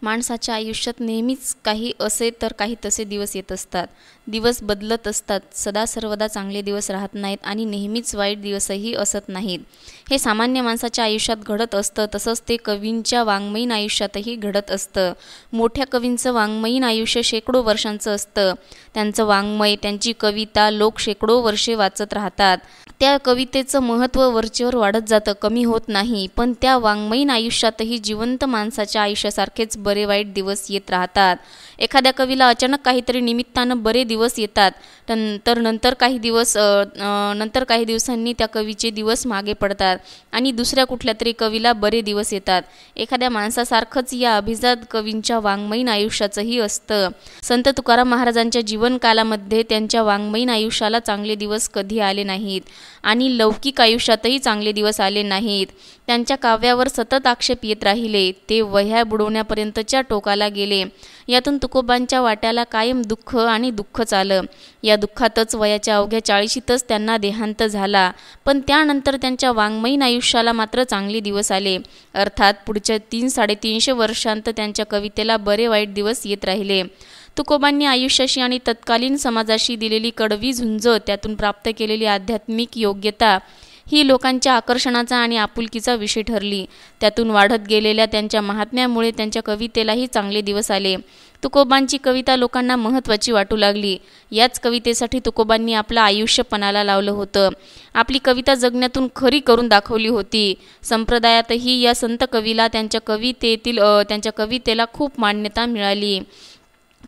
माणसाच्या आयुष्यात नेहमीच काही असे तर काही तसे दिवस येत असतात. दिवस बदलत असतात. सदा सर्वदा चांगले दिवस राहत नाहीत आणि नेहमीच वाईट दिवसही असत नाहीत. हे सामान्य माणसाच्या आयुष्यात घडत असतं. तसंच ते कवींच्या वाङ्मयीन आयुष्यातही घडत असतं. मोठ्या कवींचं वाङ्मयीन आयुष्य शेकडो वर्षांचं असतं. त्यांचं वाङ्मय, त्यांची कविता लोक शेकडो वर्षे वाचत राहतात. त्या कवितेचं महत्त्व वरचेवर वाढत जातं, कमी होत नाही. पण त्या वाङ्मयीन आयुष्यातही जिवंत माणसाच्या आयुष्यासारखेच बरे वाईट दिवस येत राहतात. एखाद्या कवीला अचानक काहीतरी निमित्तानं बरे दिवस येतात, तर नंतर काही दिवसांनी त्या कवीचे दिवस मागे पडतात आणि दुसऱ्या कुठल्या तरी कवीला बरे दिवस येतात. एखाद्या माणसासारखंच या अभिजात कवींच्या वाङ्मयीन आयुष्याचंही असतं. संत तुकाराम महाराजांच्या जीवनकालामध्ये त्यांच्या वाङ्मयीन आयुष्याला चांगले दिवस कधी आले नाहीत आणि लौकिक आयुष्यातही चांगले दिवस आले नाहीत. त्यांच्या काव्यावर सतत आक्षेप येत राहिले. ते वह्या बुडवण्यापर्यंतच्या टोकाला गेले. यातून तुकोबांच्या वाट्याला कायम दुःख आणि दुःखच आलं. या दुःखातच वयाच्या अवघ्या 40शीतच त्यांना देहांत झाला. पण त्यानंतर त्यांच्या वाङ्मयीन आयुष्याला मात्र चांगले दिवस आले. अर्थात पुढच्या 300-350 वर्षांत त्यांच्या कवितेला बरे वाईट दिवस येत राहिले. तुकोबांनी आयुष्याशी आणि तत्कालीन समाजाशी दिलेली कडवी झुंज, त्यातून प्राप्त केलेली आध्यात्मिक योग्यता ही लोकांच्या आकर्षणाचा आणि आपुलकीचा विषय ठरली. त्यातून वाढत गेलेल्या त्यांच्या महात्म्यामुळे त्यांच्या कवितेलाही चांगले दिवस आले. तुकोबांची कविता लोकांना महत्त्वाची वाटू लागली. याच कवितेसाठी तुकोबांनी आपलं आयुष्य पणाला लावलं होतं. आपली कविता जगण्यातून खरी करून दाखवली होती. संप्रदायातही या संत कवीला त्यांच्या कवितेला खूप मान्यता मिळाली.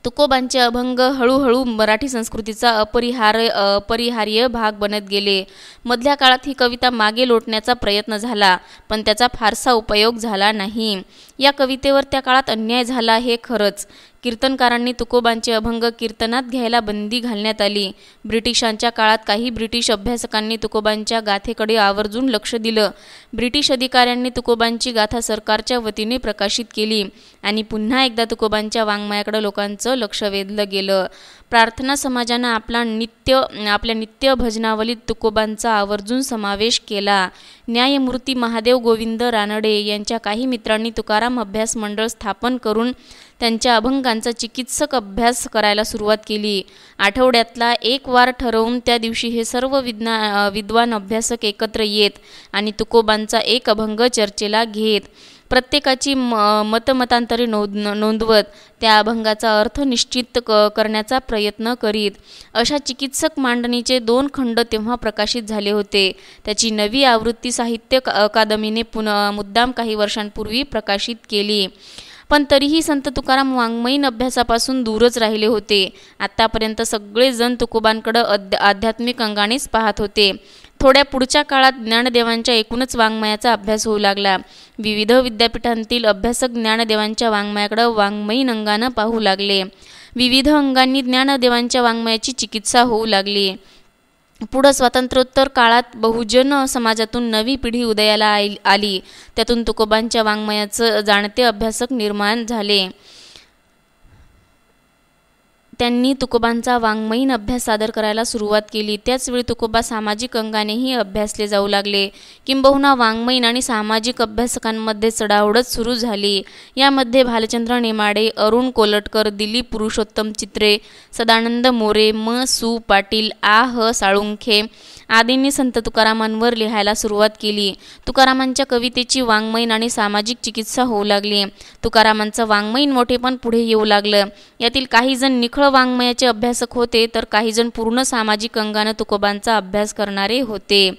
तुकोबांचे अभंग हळूहळू मराठी संस्कृतीचा अपरिहार्य भाग बनत गेले. मधल्या काळात ही कविता मागे लोटण्याचा प्रयत्न झाला, पण त्याचा फारसा उपयोग झाला नाही. या कवितेवर त्या काळात अन्याय झाला हे खरंच. कीर्तनकारांनी तुकोबांचे अभंग कीर्तनात घ्यायला बंदी घालण्यात आली. ब्रिटिशांच्या काळात काही ब्रिटिश अभ्यासकांनी तुकोबांच्या गाथेकडे आवर्जून लक्ष दिलं. ब्रिटिश अधिकाऱ्यांनी तुकोबांची गाथा सरकारच्या वतीने प्रकाशित केली आणि पुन्हा एकदा तुकोबांच्या वाङ्मयाकडे लोकांचं लक्ष वेधलं गेलं. प्रार्थना समाजानं आपल्या नित्य भजनावलीत तुकोबांचा आवर्जून समावेश केला. न्यायमूर्ती महादेव गोविंद रानडे यांच्या काही मित्रांनी तुकाराम अभ्यास मंडळ स्थापन करून त्यांच्या अभंगांचा चिकित्सक अभ्यास करायला सुरुवात केली. आठवड्यातला एक वार ठरवून त्या दिवशी हे सर्व विद्वान अभ्यासक एकत्र येत आणि तुकोबांचा एक अभंग चर्चेला घेत. प्रत्येकाची मतमतांतरे नोंदवत त्या अभंगाचा अर्थ निश्चित करण्याचा प्रयत्न करीत. अशा चिकित्सक मांडणीचे 2 खंड तेव्हा प्रकाशित झाले होते. त्याची नवी आवृत्ती साहित्य अकादमीने मुद्दाम काही वर्षांपूर्वी प्रकाशित केली. पण तरीही संत तुकाराम वाङ्मयीन अभ्यासापासून दूरच राहिले होते. आतापर्यंत सगळेजण तुकोबांकडं आध्यात्मिक अंगानेच पाहत होते. थोड्या पुढच्या काळात ज्ञानदेवांच्या एकूणच वाङ्मयाचा अभ्यास होऊ लागला. विविध विद्यापीठांतील अभ्यासक ज्ञानदेवांच्या वाङ्मयाकडे वाङ्मयीन अंगानं पाहू लागले. विविध अंगांनी ज्ञानदेवांच्या वाङ्मयाची चिकित्सा होऊ लागली. पुढं स्वातंत्र्योत्तर काळात बहुजन समाजातून नवी पिढी उदयाला आली. त्यातून तुकोबांच्या वाङ्मयाचं जाणते अभ्यासक निर्माण झाले. त्यांनी तुकोबांचा वाङ्मयीन अभ्यास सादर करायला सुरुवात केली. त्याचवेळी तुकोबा सामाजिक अंगानेही अभ्यासले जाऊ लागले. किंबहुना वाङ्मयीन आणि सामाजिक अभ्यासकांमध्ये चढाओढच सुरू झाली. यामध्ये भालचंद्र नेमाडे, अरुण कोलटकर, दिलीप पुरुषोत्तम चित्रे, सदानंद मोरे, म. सु. पाटील, आ. ह. साळुंखे आदींनी संत तुकारामांवर लिहायला सुरुवात केली. तुकारामांच्या कवितेची वाङ्मयीन आणि सामाजिक चिकित्सा होऊ लागली. तुकारामांचं वाङ्मयीन मोठेपण पुढे येऊ लागलं. यातील काही जण निखळ वाङ्मयाचे अभ्यासक होते, तर काही जण पूर्ण सामाजिक अंगानं तुकोबांचा अभ्यास करणारे होते.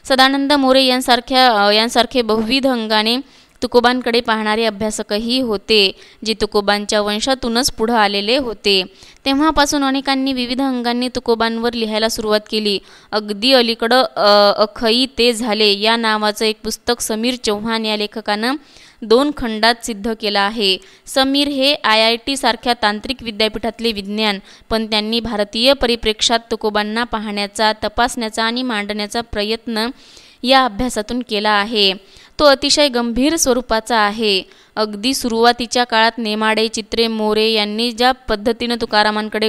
सदानंद मोरे यांसारखे बहुविध अंगाने तुकोबांकडे पाहणारे अभ्यासकही होते, जे तुकोबांच्या वंशातूनच पुढं आलेले होते. तेव्हापासून अनेकांनी विविध अंगांनी तुकोबांवर लिहायला सुरुवात केली. अगदी अलीकडं अखई ते झाले या नावाचं एक पुस्तक समीर चौहान या लेखकानं 2 खंडात सिद्ध केलं आहे. समीर हे IIT सारख्या तांत्रिक विद्यापीठातले विज्ञान, पण त्यांनी भारतीय परिप्रेक्ष्यात तुकोबांना पाहण्याचा, तपासण्याचा आणि मांडण्याचा प्रयत्न या अभ्यासातून केला आहे. तो अतिशय गंभीर स्वरूपाचा आहे. अगदी सुरुवातीच्या काळात नेमाडे, चित्रे, मोरे यांनी ज्या पद्धतीनं तुकारामांकडे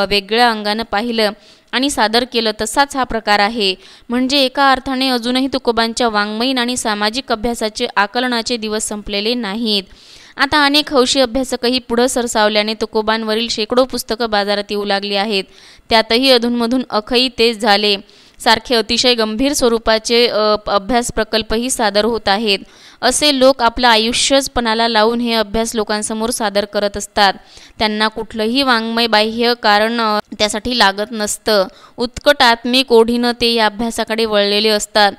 वेगळ्या अंगानं पाहिलं आणि सादर केलं तसाच हा प्रकार आहे. म्हणजे एका अर्थाने अजूनही तुकोबांच्या वाङ्मयीन आणि सामाजिक अभ्यासाचे आकलनाचे दिवस संपलेले नाहीत. आता अनेक हौशी अभ्यासकही पुढं सरसावल्याने तुकोबांवरील शेकडो पुस्तकं बाजारात येऊ लागली आहेत. त्यातही अधूनमधून अखई तेज झाले सारखे अतिशय गंभीर स्वरूपाचे अभ्यास प्रकल्पही सादर होत आहेत. असे लोक आपलं आयुष्यच पणाला लावून हे अभ्यास लोकांसमोर सादर करत असतात. त्यांना कुठलंही वाङ्मय बाह्य कारण त्यासाठी लागत नसतं. उत्कट आत्मिक ओढीनं ते या अभ्यासाकडे वळलेले असतात.